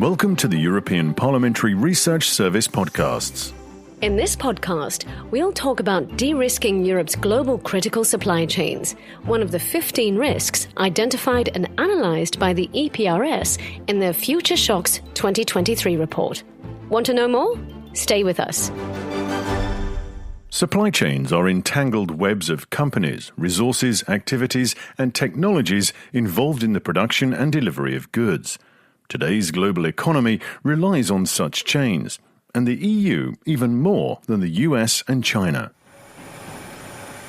Welcome to the European Parliamentary Research Service podcasts. In this podcast, we'll talk about de-risking Europe's global critical supply chains, one of the 15 risks identified and analysed by the EPRS in their Future Shocks 2023 report. Want to know more? Stay with us. Supply chains are entangled webs of companies, resources, activities, and technologies involved in the production and delivery of goods. Today's global economy relies on such chains, and the EU even more than the US and China.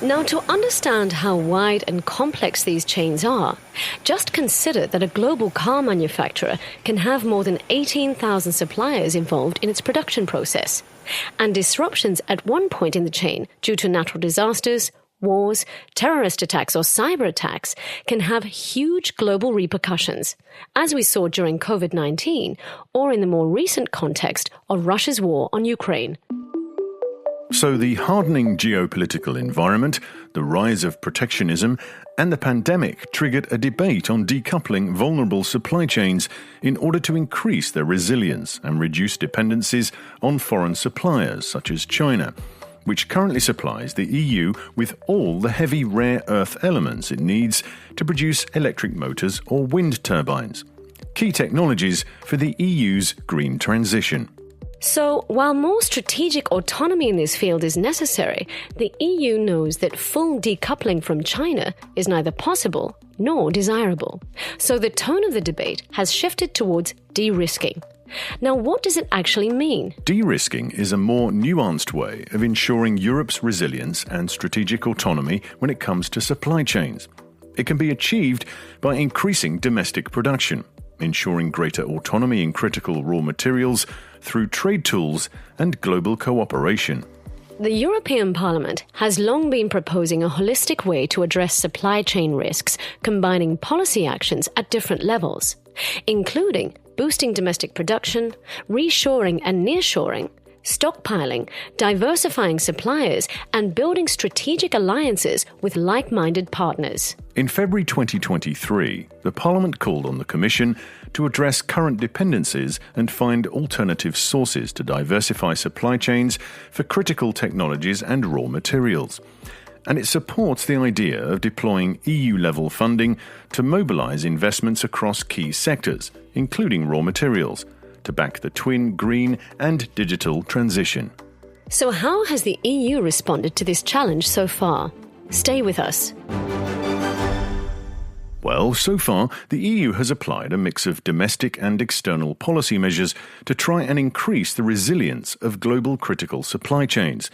Now, to understand how wide and complex these chains are, just consider that a global car manufacturer can have more than 18,000 suppliers involved in its production process, and disruptions at one point in the chain due to natural disasters, wars, terrorist attacks or cyber attacks can have huge global repercussions, as we saw during COVID-19 or in the more recent context of Russia's war on Ukraine. So the hardening geopolitical environment, the rise of protectionism, and the pandemic triggered a debate on decoupling vulnerable supply chains in order to increase their resilience and reduce dependencies on foreign suppliers such as China, which currently supplies the EU with all the heavy rare earth elements it needs to produce electric motors or wind turbines, key technologies for the EU's green transition. So, while more strategic autonomy in this field is necessary, the EU knows that full decoupling from China is neither possible nor desirable. So the tone of the debate has shifted towards de-risking. Now, what does it actually mean? De-risking is a more nuanced way of ensuring Europe's resilience and strategic autonomy when it comes to supply chains. It can be achieved by increasing domestic production, ensuring greater autonomy in critical raw materials through trade tools and global cooperation. The European Parliament has long been proposing a holistic way to address supply chain risks, combining policy actions at different levels, including boosting domestic production, reshoring and nearshoring, stockpiling, diversifying suppliers, and building strategic alliances with like-minded partners. In February 2023, the Parliament called on the Commission to address current dependencies and find alternative sources to diversify supply chains for critical technologies and raw materials. And it supports the idea of deploying EU-level funding to mobilise investments across key sectors, including raw materials, to back the twin green and digital transition. So how has the EU responded to this challenge so far? Stay with us. Well, so far, the EU has applied a mix of domestic and external policy measures to try and increase the resilience of global critical supply chains.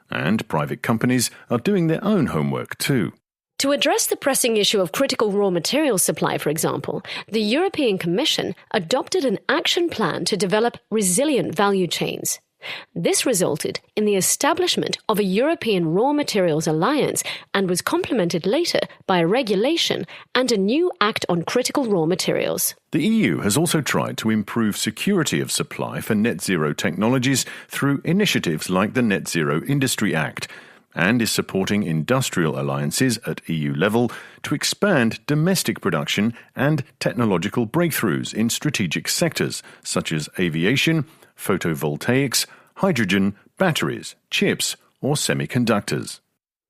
And private companies are doing their own homework too. To address the pressing issue of critical raw materials supply, for example, the European Commission adopted an action plan to develop resilient value chains. This resulted in the establishment of a European Raw Materials Alliance and was complemented later by a regulation and a new Act on Critical Raw Materials. The EU has also tried to improve security of supply for net zero technologies through initiatives like the Net Zero Industry Act, and is supporting industrial alliances at EU level to expand domestic production and technological breakthroughs in strategic sectors such as aviation, photovoltaics, hydrogen, batteries, chips, or semiconductors.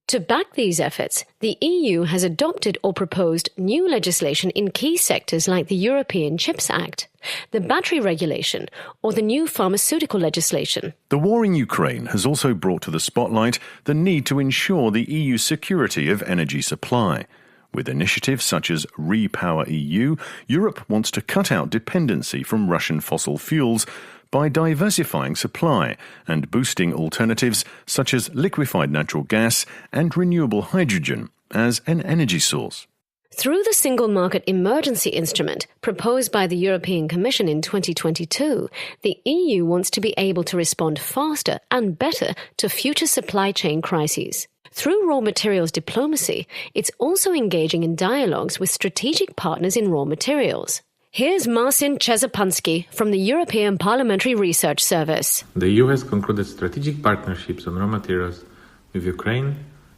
To back these efforts, the EU has adopted or proposed new legislation in key sectors like the European Chips Act, the battery regulation, or the new pharmaceutical legislation. The war in Ukraine has also brought to the spotlight the need to ensure the EU's security of energy supply. With initiatives such as Repower EU, Europe wants to cut out dependency from Russian fossil fuels by diversifying supply and boosting alternatives such as liquefied natural gas and renewable hydrogen as an energy source. Through the Single Market Emergency Instrument proposed by the European Commission in 2022, the EU wants to be able to respond faster and better to future supply chain crises. Through raw materials diplomacy, it's also engaging in dialogues with strategic partners in raw materials. Here's Marcin Czesapansky from the European Parliamentary Research Service. The EU has concluded strategic partnerships on raw materials with Ukraine,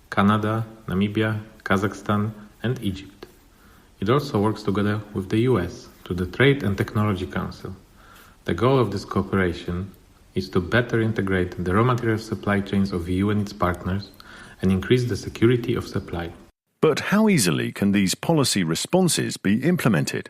Canada, Namibia, Kazakhstan, and Egypt. It also works together with the US through the Trade and Technology Council. The goal of this cooperation is to better integrate the raw material supply chains of EU and its partners and increase the security of supply. But how easily can these policy responses be implemented?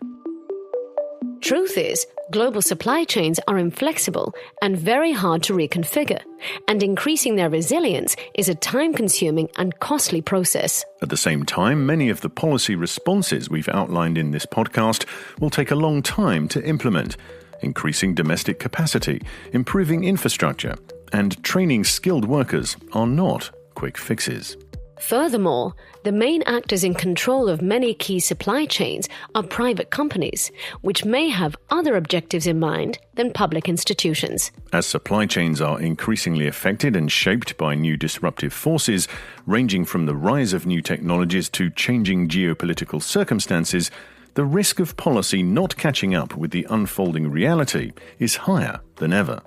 Truth is, global supply chains are inflexible and very hard to reconfigure, and increasing their resilience is a time-consuming and costly process. At the same time, many of the policy responses we've outlined in this podcast will take a long time to implement. Increasing domestic capacity, improving infrastructure, and training skilled workers are not quick fixes. Furthermore, the main actors in control of many key supply chains are private companies, which may have other objectives in mind than public institutions. As supply chains are increasingly affected and shaped by new disruptive forces, ranging from the rise of new technologies to changing geopolitical circumstances, the risk of policy not catching up with the unfolding reality is higher than ever.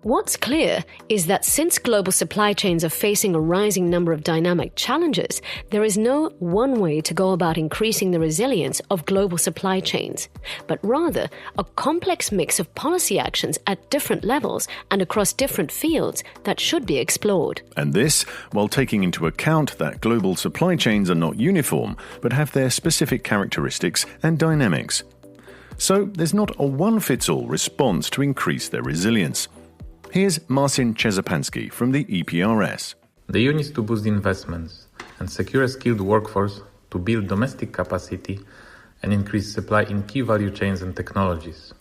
What's clear is that since global supply chains are facing a rising number of dynamic challenges, there is no one way to go about increasing the resilience of global supply chains, but rather a complex mix of policy actions at different levels and across different fields that should be explored. And this, while taking into account that global supply chains are not uniform, but have their specific characteristics and dynamics. So there's not a one-fits-all response to increase their resilience. Here's Marcin Czezapański from the EPRS. The EU needs to boost investments and secure a skilled workforce to build domestic capacity and increase supply in key value chains and technologies.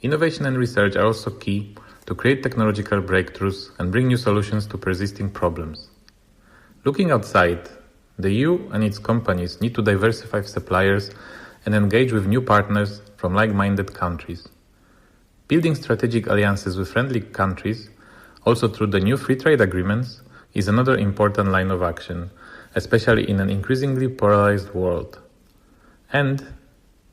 Innovation and research are also key to create technological breakthroughs and bring new solutions to persisting problems. Looking outside, the EU and its companies need to diversify suppliers and engage with new partners from like-minded countries. Building strategic alliances with friendly countries, also through the new free trade agreements, is another important line of action, especially in an increasingly polarized world. And,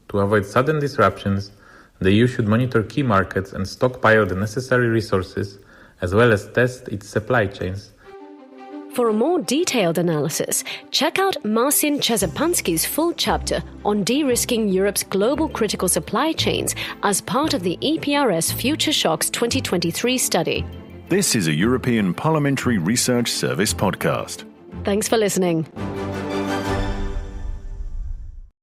to avoid sudden disruptions, the EU should monitor key markets and stockpile the necessary resources, as well as test its supply chains. For a more detailed analysis, check out Marcin Czezapański's full chapter on de-risking Europe's global critical supply chains as part of the EPRS Future Shocks 2023 study. This is a European Parliamentary Research Service podcast. Thanks for listening.